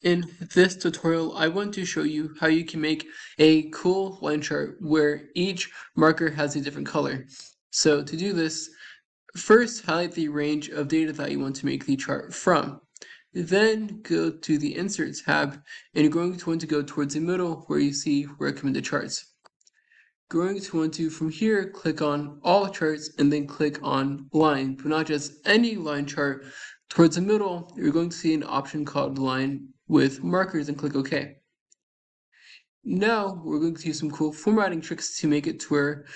In this tutorial, I want to show you how you can make a cool line chart where each marker has a different color. So to do this, first highlight the range of data that you want to make the chart from. Then go to the Insert tab, and you're going to want to go towards the middle where you see Recommended Charts. You're going to want to, from here, click on All Charts and then click on Line, but not just any line chart. Towards the middle, you're going to see an option called Line with Markers and click OK. Now we're going to use some cool formatting tricks to make it to where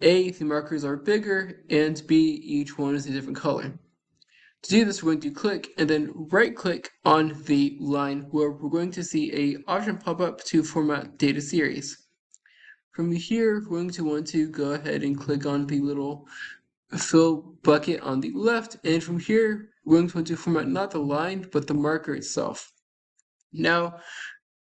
A, the markers are bigger, and B, each one is a different color. To do this, we're going to click and then right click on the line where we're going to see an option pop up to format data series. From here, we're going to want to go ahead and click on the little fill bucket on the left, and from here, we're going to want to format not the line, but the marker itself. Now,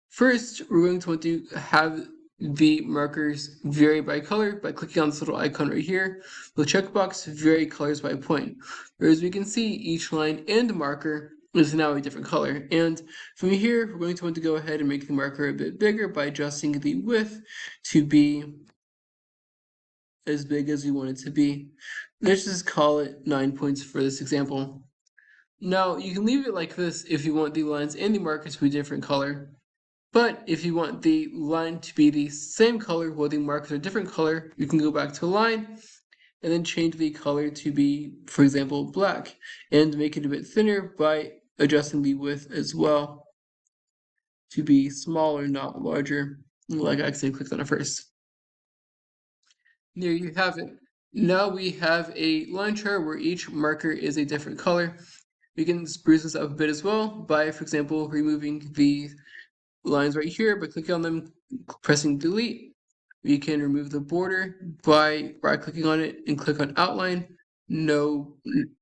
first, we're going to want to have the markers vary by color by clicking on this little icon right here. The checkbox vary colors by point. As we can see, each line and marker is now a different color. And from here, we're going to want to go ahead and make the marker a bit bigger by adjusting the width to be as big as we want it to be. Let's just call it 9 points for this example. Now, you can leave it like this if you want the lines and the markers to be a different color. But if you want the line to be the same color while the markers are a different color, you can go back to line and then change the color to be, for example, black, and make it a bit thinner by adjusting the width as well to be smaller, not larger, like I accidentally clicked on it first. There you have it. Now we have a line chart where each marker is a different color. We can spruce this up a bit as well by, for example, removing the lines right here by clicking on them, pressing delete. We can remove the border by right-clicking on it and click on outline, no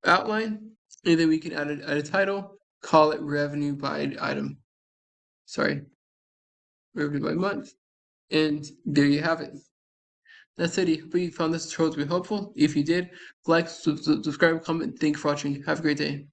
outline, and then we can add a title, call it revenue by item. Sorry, revenue by month, and there you have it. That's it. I hope you found this tutorial to be helpful. If you did, like, subscribe, comment. Thank you for watching. Have a great day.